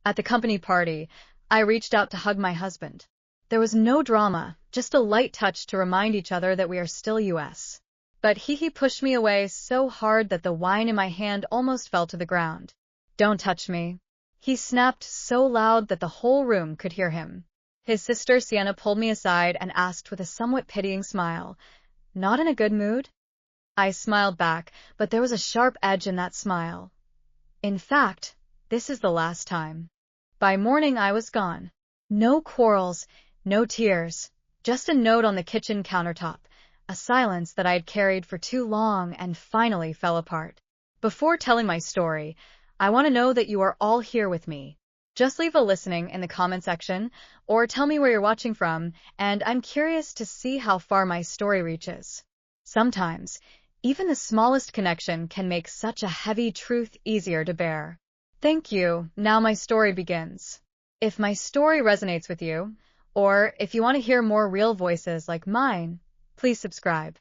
At the company party, I reached out to hug my husband. There was no drama, just a light touch to remind each other that we are still US. But he pushed me away so hard that the wine in my hand almost fell to the ground. "Don't touch me." He snapped so loud that the whole room could hear him. His sister Sienna pulled me aside and asked with a somewhat pitying smile, "Not in a good mood?" I smiled back, but there was a sharp edge in that smile. "In fact, this is the last time." By morning I was gone. No quarrels, no tears, just a note on the kitchen countertop, a silence that I had carried for too long and finally fell apart. Before telling my story, I want to know that you are all here with me. Just leave a listening in the comment section, or tell me where you're watching from, and I'm curious to see how far my story reaches. Sometimes, even the smallest connection can make such a heavy truth easier to bear. Thank you. Now my story begins. If my story resonates with you, or if you want to hear more real voices like mine, please subscribe.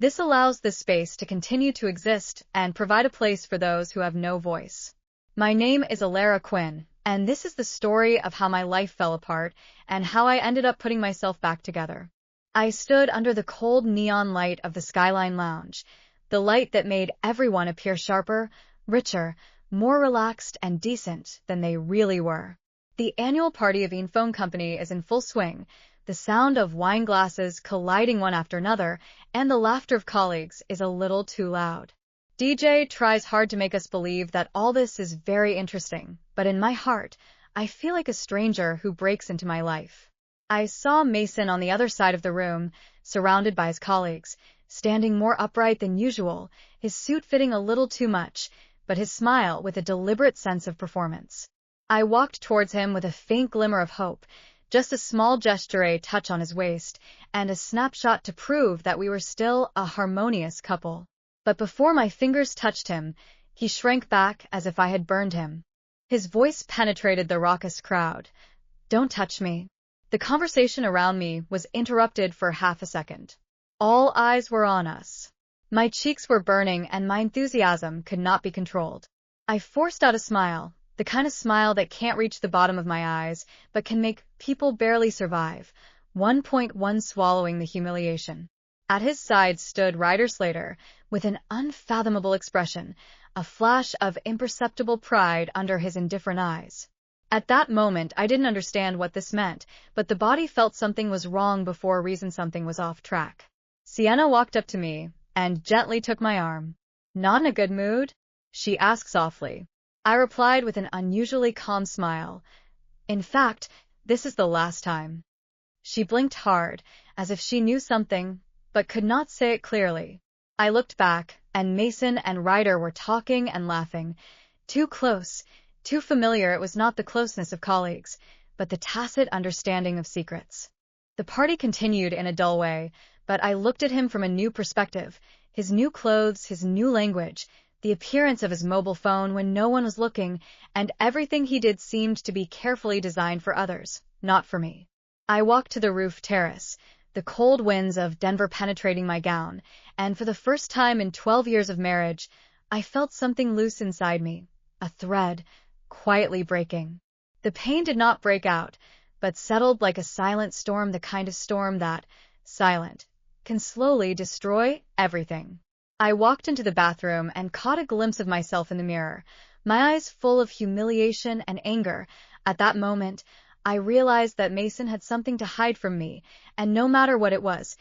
This allows this space to continue to exist and provide a place for those who have no voice. My name is Alara Quinn, and this is the story of how my life fell apart and how I ended up putting myself back together. I stood under the cold neon light of the Skyline Lounge, the light that made everyone appear sharper, richer, more relaxed and decent than they really were. The annual party of Infone Company is in full swing. The sound of wine glasses colliding one after another and the laughter of colleagues is a little too loud. DJ tries hard to make us believe that all this is very interesting, but in my heart, I feel like a stranger who breaks into my life. I saw Mason on the other side of the room, surrounded by his colleagues, standing more upright than usual, his suit fitting a little too much, but his smile with a deliberate sense of performance. I walked towards him with a faint glimmer of hope, just a small gesture, a touch on his waist, and a snapshot to prove that we were still a harmonious couple. But before my fingers touched him, he shrank back as if I had burned him. His voice penetrated the raucous crowd. "Don't touch me." The conversation around me was interrupted for half a second. All eyes were on us. My cheeks were burning and my enthusiasm could not be controlled. I forced out a smile, the kind of smile that can't reach the bottom of my eyes, but can make people barely survive. 1.1 Swallowing the humiliation. At his side stood Ryder Slater, with an unfathomable expression, a flash of imperceptible pride under his indifferent eyes. At that moment, I didn't understand what this meant, but the body felt something was wrong before reason something was off track. Sienna walked up to me and gently took my arm. "Not in a good mood?" she asked softly. I replied with an unusually calm smile. "In fact, this is the last time." She blinked hard, as if she knew something, but could not say it clearly. I looked back, and Mason and Ryder were talking and laughing. Too close, too familiar. It was not the closeness of colleagues, but the tacit understanding of secrets. The party continued in a dull way, but I looked at him from a new perspective. His new clothes, his new language, the appearance of his mobile phone when no one was looking, and everything he did seemed to be carefully designed for others, not for me. I walked to the roof terrace, the cold winds of Denver penetrating my gown, and for the first time in 12 years of marriage, I felt something loose inside me, a thread, quietly breaking. The pain did not break out, but settled like a silent storm, the kind of storm that, silent, can slowly destroy everything. I walked into the bathroom and caught a glimpse of myself in the mirror, my eyes full of humiliation and anger. At that moment, I realized that Mason had something to hide from me, and no matter what it was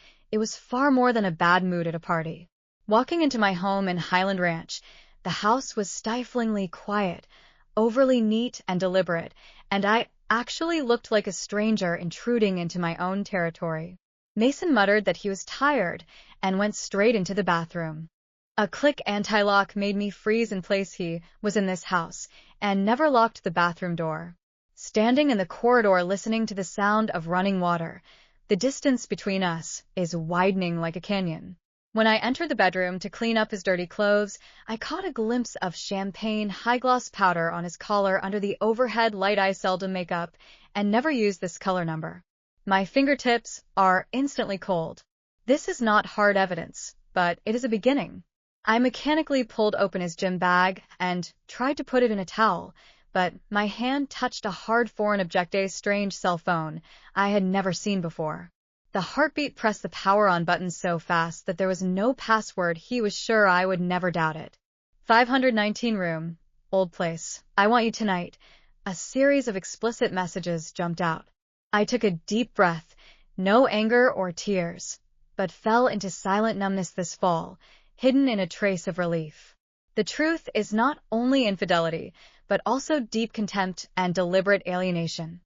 far more than a bad mood at a party. Walking into my home in Highland Ranch, the house was stiflingly quiet, overly neat and deliberate, and I actually looked like a stranger intruding into my own territory. Mason muttered that he was tired and went straight into the bathroom. A click anti-lock made me freeze in place. He was in this house and never locked the bathroom door. Standing in the corridor listening to the sound of running water, the distance between us is widening like a canyon. When I entered the bedroom to clean up his dirty clothes, I caught a glimpse of champagne high-gloss powder on his collar under the overhead light. I seldom make up and never use this color number. My fingertips are instantly cold. This is not hard evidence, but it is a beginning. I mechanically pulled open his gym bag and tried to put it in a towel, but my hand touched a hard foreign object, strange cell phone I had never seen before. The heartbeat pressed the power on button so fast that there was no password. He was sure I would never doubt it. 519 room, old place, I want you tonight. A series of explicit messages jumped out. I took a deep breath, no anger or tears, but fell into silent numbness. This fall, hidden in a trace of relief. The truth is not only infidelity, but also deep contempt and deliberate alienation.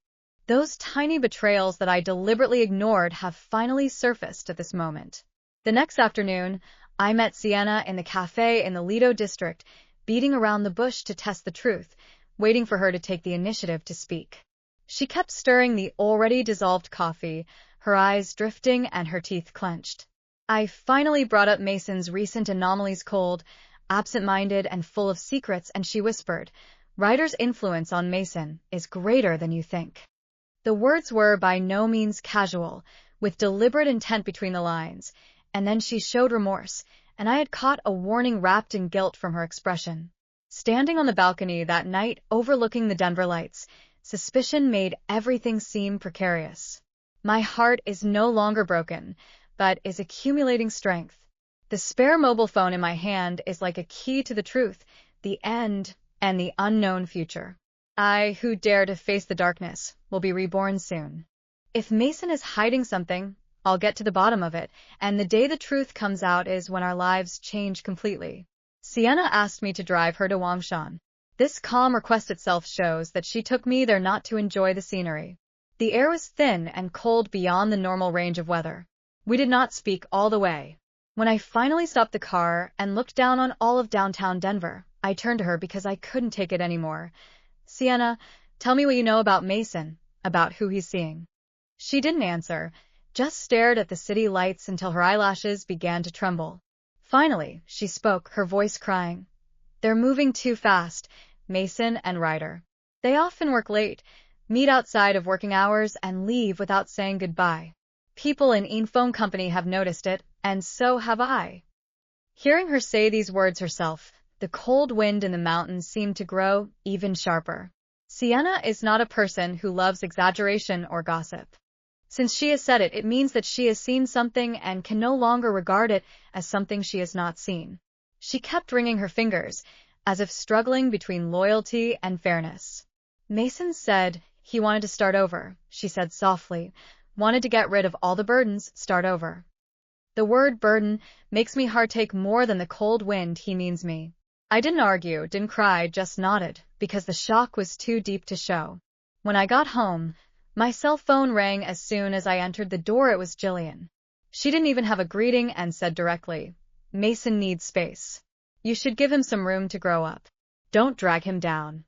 Those tiny betrayals that I deliberately ignored have finally surfaced at this moment. The next afternoon, I met Sienna in the cafe in the Lido district, beating around the bush to test the truth, waiting for her to take the initiative to speak. She kept stirring the already dissolved coffee, her eyes drifting and her teeth clenched. I finally brought up Mason's recent anomalies, cold, absent-minded, and full of secrets, and she whispered, "Ryder's influence on Mason is greater than you think." The words were by no means casual, with deliberate intent between the lines, and then she showed remorse, and I had caught a warning wrapped in guilt from her expression. Standing on the balcony that night overlooking the Denver lights, suspicion made everything seem precarious. My heart is no longer broken, but is accumulating strength. The spare mobile phone in my hand is like a key to the truth, the end, and the unknown future. I, who dare to face the darkness, will be reborn soon. If Mason is hiding something, I'll get to the bottom of it, and the day the truth comes out is when our lives change completely. Sienna asked me to drive her to Wangshan. This calm request itself shows that she took me there not to enjoy the scenery. The air was thin and cold beyond the normal range of weather. We did not speak all the way. When I finally stopped the car and looked down on all of downtown Denver, I turned to her because I couldn't take it anymore. "Sienna, tell me what you know about Mason, about who he's seeing." She didn't answer, just stared at the city lights until her eyelashes began to tremble. Finally, she spoke, her voice crying. "They're moving too fast, Mason and Ryder. They often work late, meet outside of working hours, and leave without saying goodbye. People in Infone Company have noticed it, and so have I." Hearing her say these words herself, the cold wind in the mountains seemed to grow even sharper. Sienna is not a person who loves exaggeration or gossip. Since she has said it, it means that she has seen something and can no longer regard it as something she has not seen. She kept wringing her fingers, as if struggling between loyalty and fairness. "Mason said he wanted to start over," she said softly, "wanted to get rid of all the burdens, start over." The word burden makes me heartache more than the cold wind. He means me. I didn't argue, didn't cry, just nodded, because the shock was too deep to show. When I got home, my cell phone rang as soon as I entered the door. It was Jillian. She didn't even have a greeting and said directly, "Mason needs space. You should give him some room to grow up. Don't drag him down."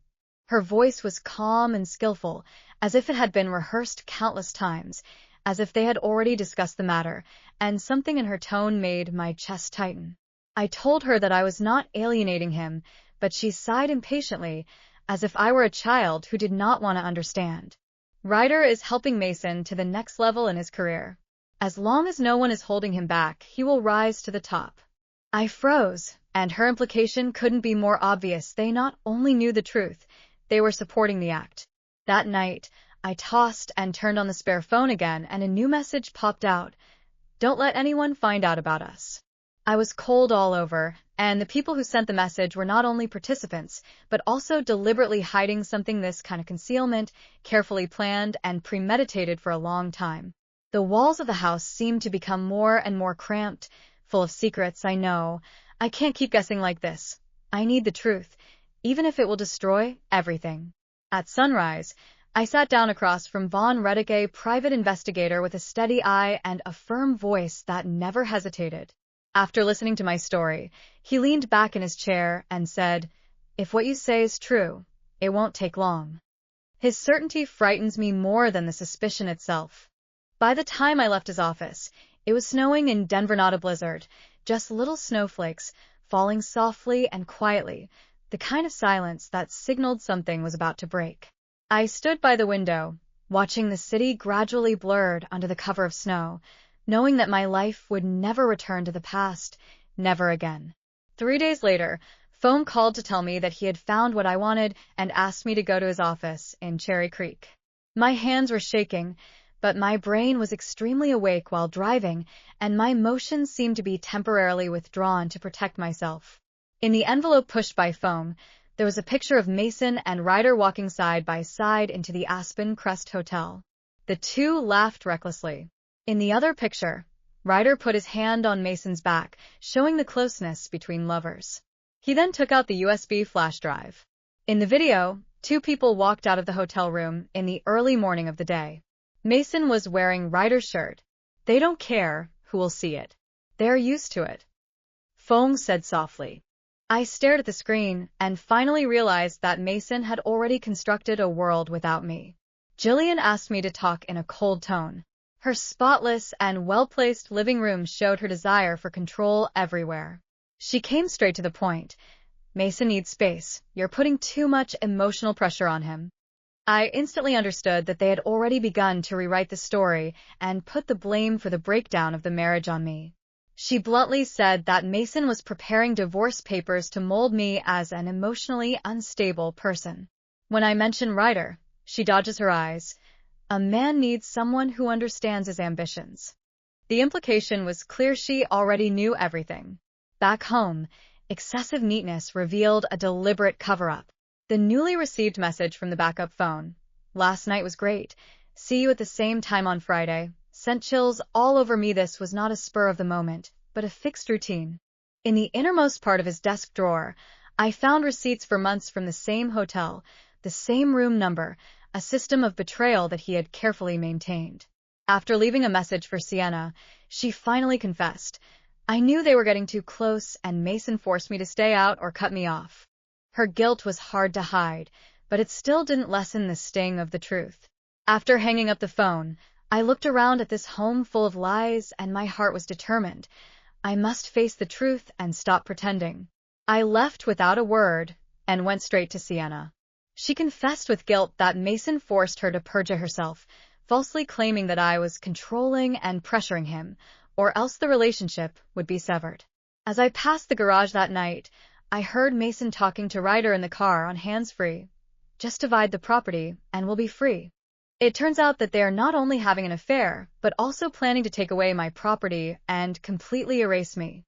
Her voice was calm and skillful, as if it had been rehearsed countless times, as if they had already discussed the matter, and something in her tone made my chest tighten. I told her that I was not alienating him, but she sighed impatiently, as if I were a child who did not want to understand. "Ryder is helping Mason to the next level in his career. As long as no one is holding him back, he will rise to the top." I froze, and her implication couldn't be more obvious. They not only knew the truth, they were supporting the act. That night, I tossed and turned on the spare phone again, and a new message popped out. "Don't let anyone find out about us." I was cold all over, and the people who sent the message were not only participants, but also deliberately hiding something. This kind of concealment, carefully planned and premeditated for a long time. The walls of the house seemed to become more and more cramped, full of secrets. I know. I can't keep guessing like this. I need the truth, even if it will destroy everything. At sunrise, I sat down across from Von Reddick, a private investigator with a steady eye and a firm voice that never hesitated. After listening to my story, he leaned back in his chair and said, "If what you say is true, it won't take long." His certainty frightens me more than the suspicion itself. By the time I left his office, it was snowing in Denver, not a blizzard, just little snowflakes, falling softly and quietly, the kind of silence that signaled something was about to break. I stood by the window, watching the city gradually blurred under the cover of snow, knowing that my life would never return to the past, never again. 3 days later, Phone called to tell me that he had found what I wanted and asked me to go to his office in Cherry Creek. My hands were shaking, but my brain was extremely awake while driving, and my motions seemed to be temporarily withdrawn to protect myself. In the envelope pushed by Phone, there was a picture of Mason and Ryder walking side by side into the Aspen Crest Hotel. The two laughed recklessly. In the other picture, Ryder put his hand on Mason's back, showing the closeness between lovers. He then took out the USB flash drive. In the video, two people walked out of the hotel room in the early morning of the day. Mason was wearing Ryder's shirt. They don't care who will see it. They're used to it. Phone said softly. I stared at the screen and finally realized that Mason had already constructed a world without me. Jillian asked me to talk in a cold tone. Her spotless and well-placed living room showed her desire for control everywhere. She came straight to the point. Mason needs space. You're putting too much emotional pressure on him. I instantly understood that they had already begun to rewrite the story and put the blame for the breakdown of the marriage on me. She bluntly said that Mason was preparing divorce papers to mold me as an emotionally unstable person. When I mention Ryder, she dodges her eyes. A man needs someone who understands his ambitions. The implication was clear. She already knew everything. Back home, excessive neatness revealed a deliberate cover-up. The newly received message from the backup phone. Last night was great. See you at the same time on Friday. Sent chills all over me. This was not a spur of the moment, but a fixed routine. In the innermost part of his desk drawer, I found receipts for months from the same hotel, the same room number, a system of betrayal that he had carefully maintained. After leaving a message for Sienna, she finally confessed. I knew they were getting too close, and Mason forced me to stay out or cut me off. Her guilt was hard to hide, but it still didn't lessen the sting of the truth. After hanging up the phone, I looked around at this home full of lies, and my heart was determined. I must face the truth and stop pretending. I left without a word and went straight to Sienna. She confessed with guilt that Mason forced her to perjure herself, falsely claiming that I was controlling and pressuring him, or else the relationship would be severed. As I passed the garage that night, I heard Mason talking to Ryder in the car on hands-free. Just divide the property and we'll be free. It turns out that they are not only having an affair, but also planning to take away my property and completely erase me.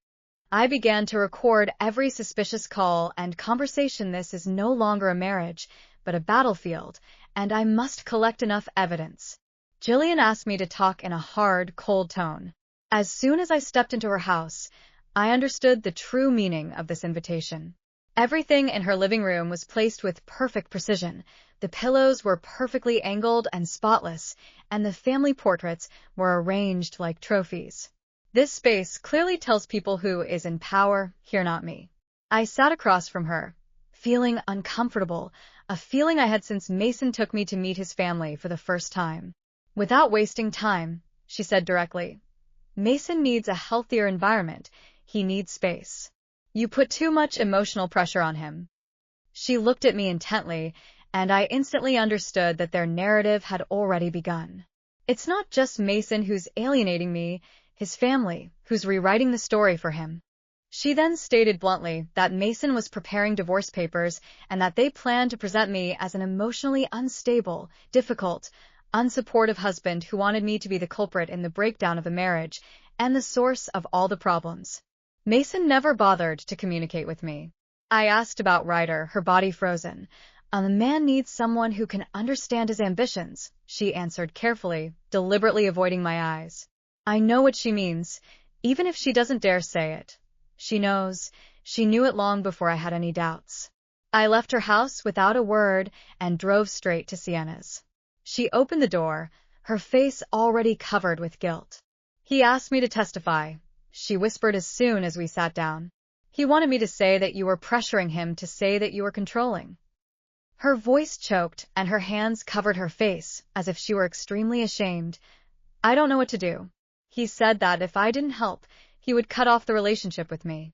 I began to record every suspicious call and conversation. This is no longer a marriage, but a battlefield, and I must collect enough evidence. Jillian asked me to talk in a hard, cold tone. As soon as I stepped into her house, I understood the true meaning of this invitation. Everything in her living room was placed with perfect precision. The pillows were perfectly angled and spotless, and the family portraits were arranged like trophies. This space clearly tells people who is in power, here not me. I sat across from her, feeling uncomfortable, a feeling I had since Mason took me to meet his family for the first time. Without wasting time, she said directly, Mason needs a healthier environment. He needs space. You put too much emotional pressure on him. She looked at me intently, and I instantly understood that their narrative had already begun. It's not just Mason who's alienating me, his family, who's rewriting the story for him. She then stated bluntly that Mason was preparing divorce papers and that they planned to present me as an emotionally unstable, difficult, unsupportive husband who wanted me to be the culprit in the breakdown of the marriage and the source of all the problems. Mason never bothered to communicate with me. I asked about Ryder, her body frozen. A man needs someone who can understand his ambitions, she answered carefully, deliberately avoiding my eyes. I know what she means, even if she doesn't dare say it. She knows. She knew it long before I had any doubts. I left her house without a word and drove straight to Sienna's. She opened the door, her face already covered with guilt. He asked me to testify, she whispered as soon as we sat down. He wanted me to say that you were pressuring him, to say that you were controlling. Her voice choked and her hands covered her face as if she were extremely ashamed. I don't know what to do. He said that if I didn't help, he would cut off the relationship with me.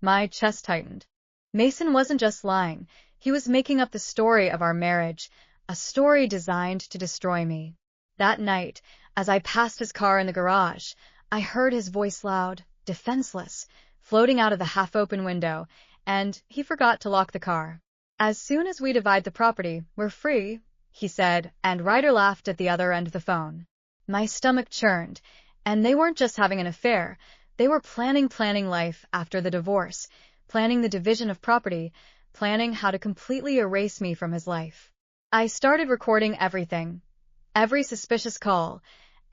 My chest tightened. Mason wasn't just lying. He was making up the story of our marriage, a story designed to destroy me. That night, as I passed his car in the garage, I heard his voice loud, defenseless, floating out of the half-open window, and he forgot to lock the car. As soon as we divide the property, we're free, he said, and Ryder laughed at the other end of the phone. My stomach churned, and they weren't just having an affair. They were planning life after the divorce, planning the division of property, planning how to completely erase me from his life. I started recording everything, every suspicious call,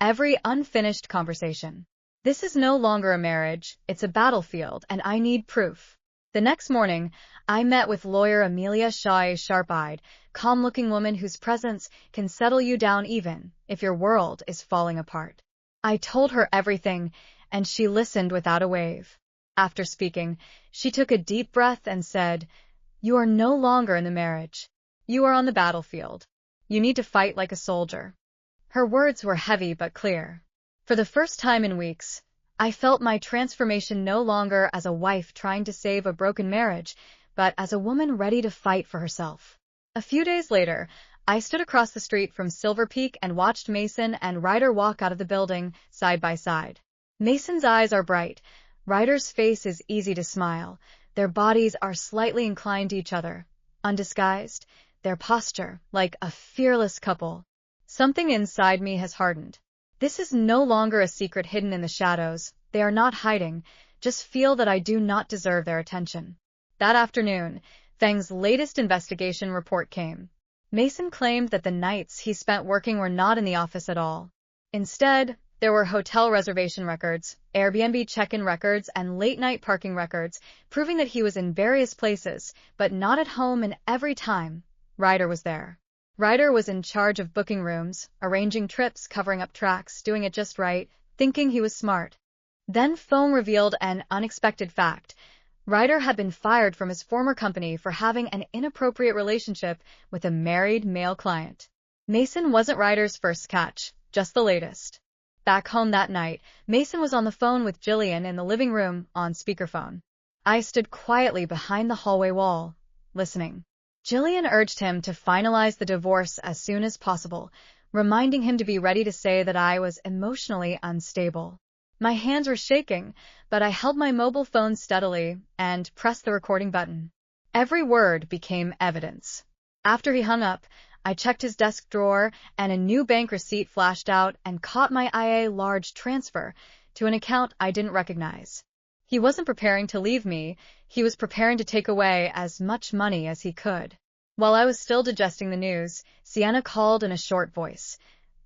every unfinished conversation. This is no longer a marriage, it's a battlefield, and I need proof. The next morning, I met with lawyer Amelia Shaw, a sharp-eyed, calm-looking woman whose presence can settle you down even if your world is falling apart. I told her everything, and she listened without a wave. After speaking, she took a deep breath and said, "You are no longer in the marriage. You are on the battlefield. You need to fight like a soldier." Her words were heavy but clear. For the first time in weeks, I felt my transformation no longer as a wife trying to save a broken marriage, but as a woman ready to fight for herself. A few days later, I stood across the street from Silver Peak and watched Mason and Ryder walk out of the building, side by side. Mason's eyes are bright. Ryder's face is easy to smile. Their bodies are slightly inclined to each other, undisguised, their posture like a fearless couple. Something inside me has hardened. This is no longer a secret hidden in the shadows. They are not hiding. Just feel that I do not deserve their attention. That afternoon, Feng's latest investigation report came. Mason claimed that the nights he spent working were not in the office at all. Instead, there were hotel reservation records, Airbnb check-in records, and late-night parking records, proving that he was in various places, but not at home, and every time, Ryder was there. Ryder was in charge of booking rooms, arranging trips, covering up tracks, doing it just right, thinking he was smart. Then Feng revealed an unexpected fact. Ryder had been fired from his former company for having an inappropriate relationship with a married male client. Mason wasn't Ryder's first catch, just the latest. Back home that night, Mason was on the phone with Jillian in the living room, on speakerphone. I stood quietly behind the hallway wall, listening. Jillian urged him to finalize the divorce as soon as possible, reminding him to be ready to say that I was emotionally unstable. My hands were shaking, but I held my mobile phone steadily and pressed the recording button. Every word became evidence. After he hung up, I checked his desk drawer, and a new bank receipt flashed out and caught my eye: a large transfer to an account I didn't recognize. He wasn't preparing to leave me. He was preparing to take away as much money as he could. While I was still digesting the news, Sienna called in a short voice.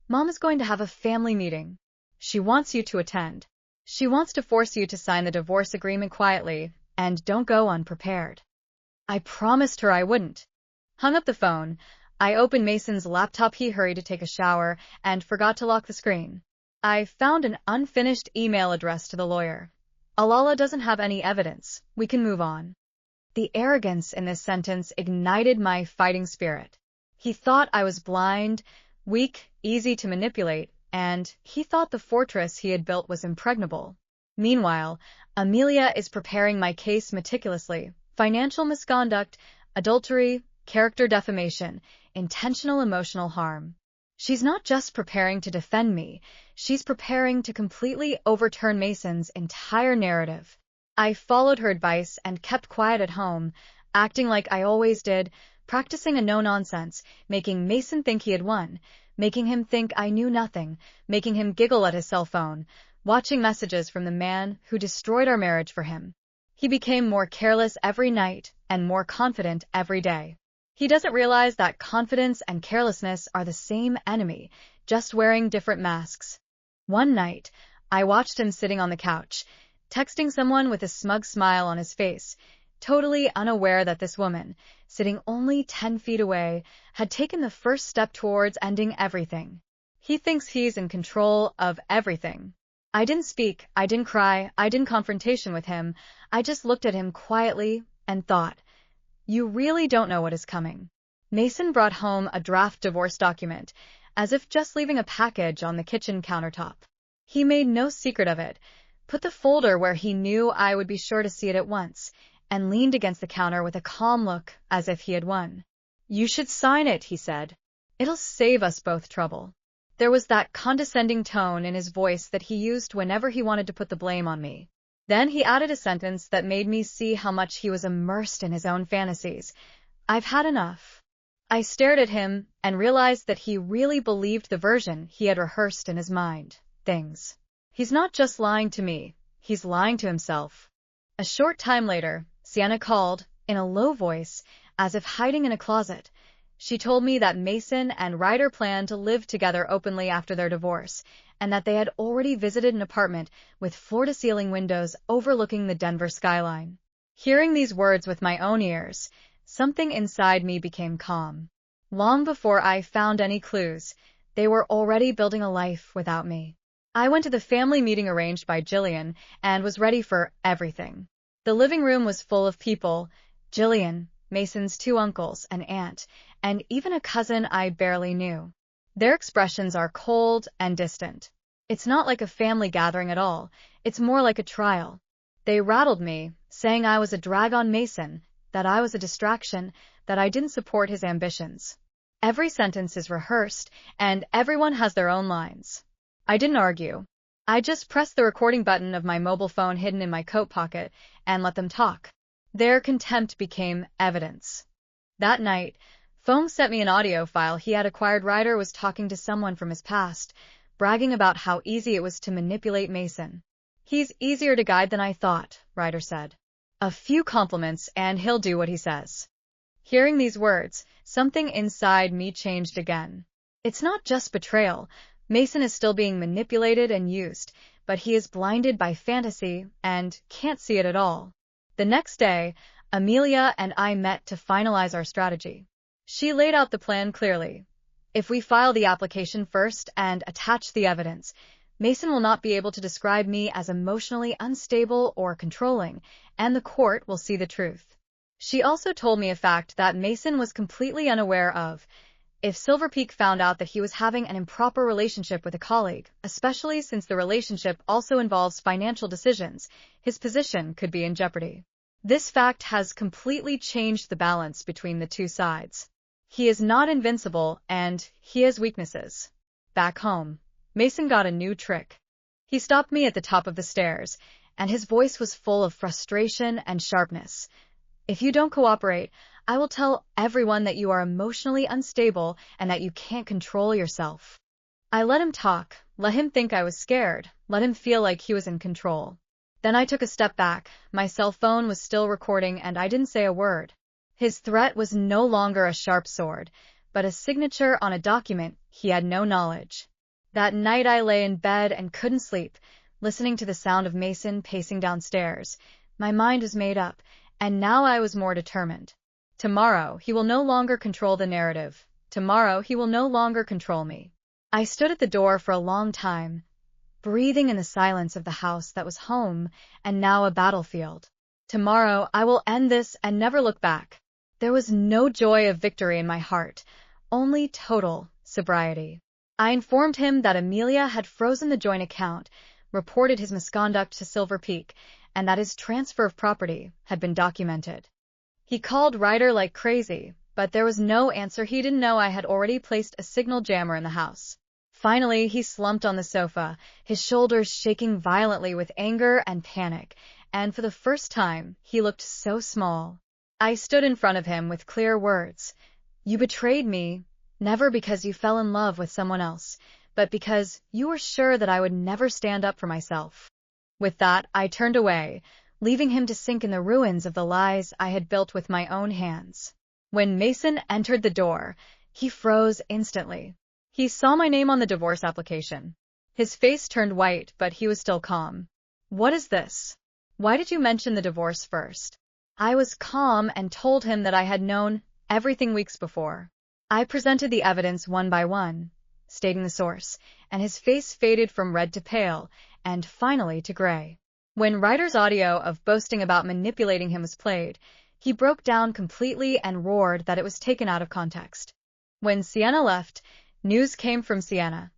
"Mom is going to have a family meeting. She wants you to attend. She wants to force you to sign the divorce agreement quietly, and don't go unprepared." I promised her I wouldn't. Hung up the phone. I opened Mason's laptop. He hurried to take a shower and forgot to lock the screen. I found an unfinished email addressed to the lawyer. "Alala doesn't have any evidence. We can move on." The arrogance in this sentence ignited my fighting spirit. He thought I was blind, weak, easy to manipulate, and he thought the fortress he had built was impregnable. Meanwhile, Amelia is preparing my case meticulously: financial misconduct, adultery, character defamation, intentional emotional harm. She's not just preparing to defend me, she's preparing to completely overturn Mason's entire narrative. I followed her advice and kept quiet at home, acting like I always did, practicing a no-nonsense, making Mason think he had won, making him think I knew nothing, making him giggle at his cell phone, watching messages from the man who destroyed our marriage for him. He became more careless every night and more confident every day. He doesn't realize that confidence and carelessness are the same enemy, just wearing different masks. One night, I watched him sitting on the couch, texting someone with a smug smile on his face, totally unaware that this woman, sitting only 10 feet away, had taken the first step towards ending everything. He thinks he's in control of everything. I didn't speak, I didn't cry, I didn't confrontation with him. I just looked at him quietly and thought, "You really don't know what is coming." Mason brought home a draft divorce document, as if just leaving a package on the kitchen countertop. He made no secret of it, put the folder where he knew I would be sure to see it at once, and leaned against the counter with a calm look, as if he had won. "You should sign it," he said. "It'll save us both trouble." There was that condescending tone in his voice that he used whenever he wanted to put the blame on me. Then he added a sentence that made me see how much he was immersed in his own fantasies. I've had enough. I stared at him and realized that he really believed the version he had rehearsed in his mind. Things. He's not just lying to me, he's lying to himself. A short time later, Sienna called, in a low voice, as if hiding in a closet. She told me that Mason and Ryder planned to live together openly after their divorce, and that they had already visited an apartment with floor-to-ceiling windows overlooking the Denver skyline. Hearing these words with my own ears, something inside me became calm. Long before I found any clues, they were already building a life without me. I went to the family meeting arranged by Jillian and was ready for everything. The living room was full of people: Jillian, Mason's 2 uncles, an aunt, and even a cousin I barely knew. Their expressions are cold and distant. It's not like a family gathering at all, it's more like a trial. They rattled me, saying I was a drag on Mason, that I was a distraction, that I didn't support his ambitions. Every sentence is rehearsed, and everyone has their own lines. I didn't argue. I just pressed the recording button of my mobile phone hidden in my coat pocket and let them talk. Their contempt became evidence. That night, Foam sent me an audio file he had acquired. Ryder was talking to someone from his past, bragging about how easy it was to manipulate Mason. He's easier to guide than I thought, Ryder said. A few compliments and he'll do what he says. Hearing these words, something inside me changed again. It's not just betrayal. Mason is still being manipulated and used, but he is blinded by fantasy and can't see it at all. The next day, Amelia and I met to finalize our strategy. She laid out the plan clearly. If we file the application first and attach the evidence, Mason will not be able to describe me as emotionally unstable or controlling, and the court will see the truth. She also told me a fact that Mason was completely unaware of. If Silver Peak found out that he was having an improper relationship with a colleague, especially since the relationship also involves financial decisions, his position could be in jeopardy. This fact has completely changed the balance between the two sides. He is not invincible, and he has weaknesses. Back home, Mason got a new trick. He stopped me at the top of the stairs, and his voice was full of frustration and sharpness. If you don't cooperate, I will tell everyone that you are emotionally unstable and that you can't control yourself. I let him talk, let him think I was scared, let him feel like he was in control. Then I took a step back. My cell phone was still recording and I didn't say a word. His threat was no longer a sharp sword, but a signature on a document he had no knowledge. That night I lay in bed and couldn't sleep, listening to the sound of Mason pacing downstairs. My mind was made up, and now I was more determined. Tomorrow he will no longer control the narrative. Tomorrow he will no longer control me. I stood at the door for a long time, breathing in the silence of the house that was home and now a battlefield. Tomorrow I will end this and never look back. There was no joy of victory in my heart, only total sobriety. I informed him that Amelia had frozen the joint account, reported his misconduct to Silver Peak, and that his transfer of property had been documented. He called Ryder like crazy, but there was no answer. He didn't know I had already placed a signal jammer in the house. Finally, he slumped on the sofa, his shoulders shaking violently with anger and panic, and for the first time, he looked so small. I stood in front of him with clear words. You betrayed me, never because you fell in love with someone else, but because you were sure that I would never stand up for myself. With that, I turned away, leaving him to sink in the ruins of the lies I had built with my own hands. When Mason entered the door, he froze instantly. He saw my name on the divorce application. His face turned white, but he was still calm. What is this? Why did you mention the divorce first? I was calm and told him that I had known everything weeks before. I presented the evidence one by one, stating the source, and his face faded from red to pale, and finally to gray. When Ryder's audio of boasting about manipulating him was played, he broke down completely and roared that it was taken out of context. When Sienna left, news came from Sienna.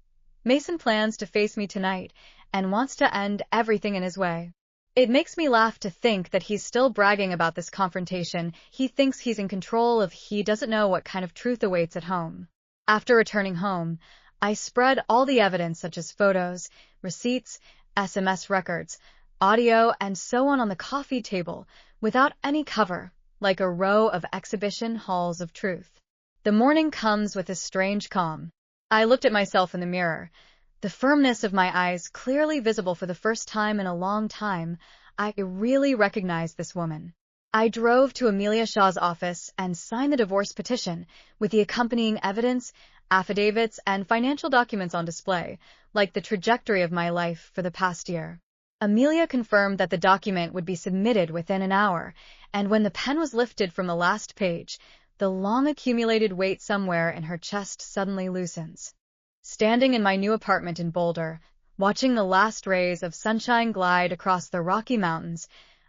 Mason plans to face me tonight and wants to end everything in his way. It makes me laugh to think that he's still bragging about this confrontation. He thinks he's in control of. He doesn't know what kind of truth awaits at home. After returning home, I spread all the evidence such as photos, receipts, SMS records, audio, and so on the coffee table, without any cover, like a row of exhibition halls of truth. The morning comes with a strange calm. I looked at myself in the mirror, the firmness of my eyes clearly visible for the first time in a long time. I really recognized this woman. I drove to Amelia Shaw's office and signed the divorce petition, with the accompanying evidence, affidavits, and financial documents on display, like the trajectory of my life for the past year. Amelia confirmed that the document would be submitted within an hour, and when the pen was lifted from the last page, the long-accumulated weight somewhere in her chest suddenly loosens. Standing in my new apartment in Boulder, watching the last rays of sunshine glide across the Rocky Mountains,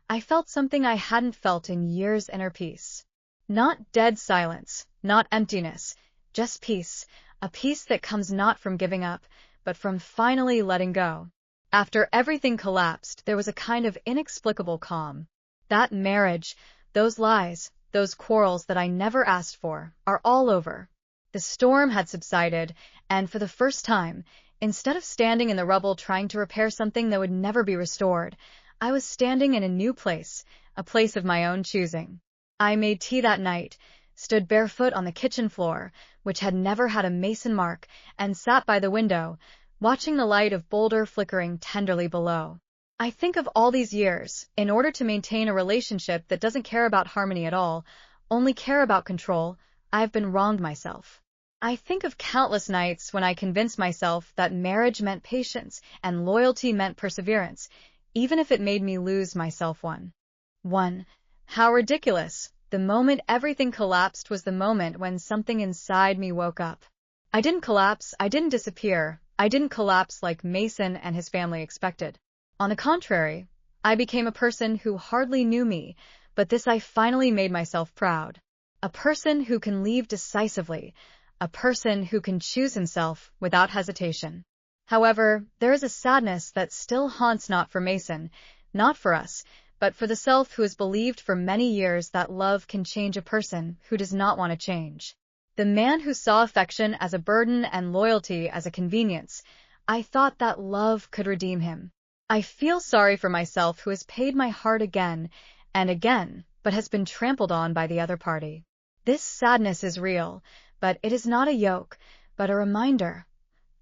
I felt something I hadn't felt in years: inner peace. Not dead silence, not emptiness, just peace, a peace that comes not from giving up, but from finally letting go. After everything collapsed, there was a kind of inexplicable calm. That marriage, those lies, those quarrels that I never asked for, are all over. The storm had subsided, and for the first time, instead of standing in the rubble trying to repair something that would never be restored, I was standing in a new place, a place of my own choosing. I made tea that night, stood barefoot on the kitchen floor, which had never had a mason mark, and sat by the window, watching the light of Boulder flickering tenderly below. I think of all these years, in order to maintain a relationship that doesn't care about harmony at all, only care about control, I've been wronged myself. I think of countless nights when I convinced myself that marriage meant patience and loyalty meant perseverance, even if it made me lose myself one. How ridiculous! The moment everything collapsed was the moment when something inside me woke up. I didn't collapse, I didn't disappear, I didn't collapse like Mason and his family expected. On the contrary, I became a person who hardly knew me, but this I finally made myself proud. A person who can leave decisively, a person who can choose himself without hesitation. However, there is a sadness that still haunts not for Mason, not for us, but for the self who has believed for many years that love can change a person who does not want to change. The man who saw affection as a burden and loyalty as a convenience, I thought that love could redeem him. I feel sorry for myself who has paid my heart again and again, but has been trampled on by the other party. This sadness is real, but it is not a yoke, but a reminder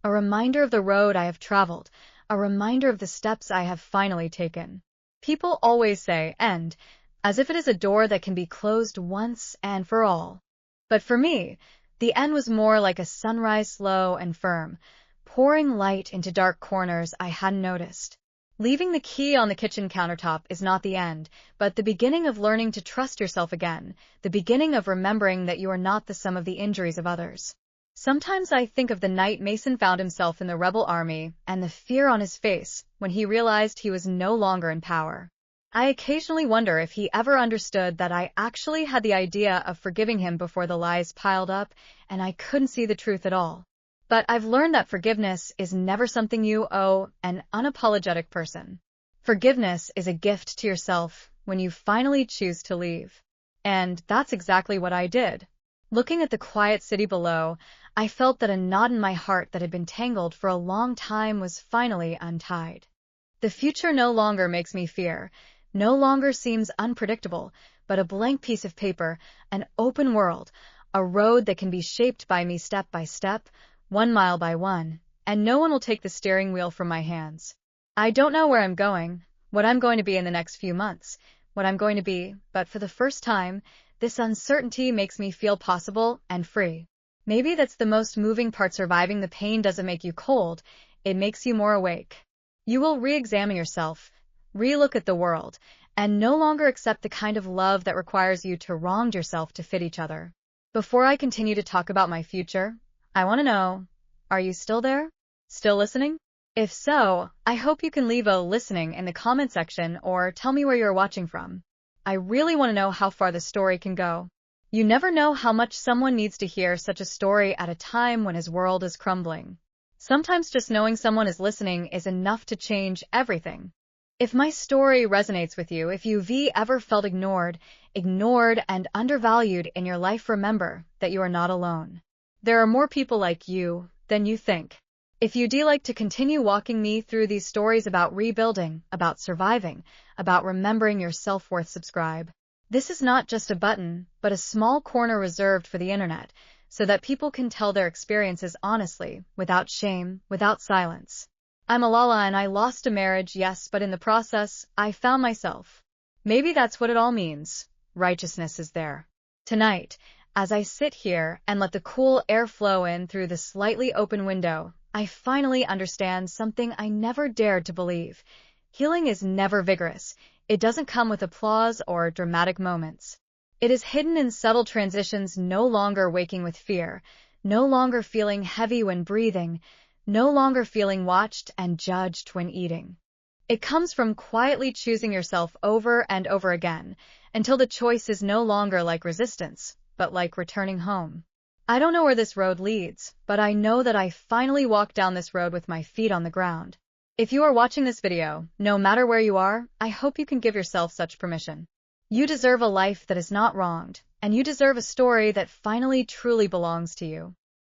of the road I have traveled, a reminder of the steps I have finally taken. People always say end, as if it is a door that can be closed once and for all. But for me, the end was more like a sunrise, slow and firm, pouring light into dark corners I hadn't noticed. Leaving the key on the kitchen countertop is not the end, but the beginning of learning to trust yourself again, the beginning of remembering that you are not the sum of the injuries of others. Sometimes I think of the night Mason found himself in the rebel army and the fear on his face when he realized he was no longer in power. I occasionally wonder if he ever understood that I actually had the idea of forgiving him before the lies piled up and I couldn't see the truth at all. But I've learned that forgiveness is never something you owe an unapologetic person. Forgiveness is a gift to yourself when you finally choose to leave. And that's exactly what I did. Looking at the quiet city below, I felt that a knot in my heart that had been tangled for a long time was finally untied. The future no longer makes me fear, no longer seems unpredictable, but a blank piece of paper, an open world, a road that can be shaped by me step by step, 1 mile by 1, and no one will take the steering wheel from my hands. I don't know where I'm going, what I'm going to be in the next few months, what I'm going to be, but for the first time, this uncertainty makes me feel possible and free. Maybe that's the most moving part. Surviving the pain doesn't make you cold, it makes you more awake. You will re-examine yourself, re-look at the world, and no longer accept the kind of love that requires you to wrong yourself to fit each other. Before I continue to talk about my future, I want to know, are you still there? Still listening? If so, I hope you can leave a listening in the comment section or tell me where you're watching from. I really want to know how far the story can go. You never know how much someone needs to hear such a story at a time when his world is crumbling. Sometimes just knowing someone is listening is enough to change everything. If my story resonates with you, if you've ever felt ignored and undervalued in your life, remember that you are not alone. There are more people like you than you think. If you'd like to continue walking me through these stories about rebuilding, about surviving, about remembering your self-worth, subscribe. This is not just a button, but a small corner reserved for the internet, so that people can tell their experiences honestly, without shame, without silence. I'm Alala and I lost a marriage, yes, but in the process, I found myself. Maybe that's what it all means. Righteousness is there. Tonight, as I sit here and let the cool air flow in through the slightly open window, I finally understand something I never dared to believe. Healing is never vigorous. It doesn't come with applause or dramatic moments. It is hidden in subtle transitions, no longer waking with fear, no longer feeling heavy when breathing, no longer feeling watched and judged when eating. It comes from quietly choosing yourself over and over again, until the choice is no longer like resistance, but like returning home. I don't know where this road leads, but I know that I finally walked down this road with my feet on the ground. If you are watching this video, no matter where you are, I hope you can give yourself such permission. You deserve a life that is not wronged, and you deserve a story that finally truly belongs to you.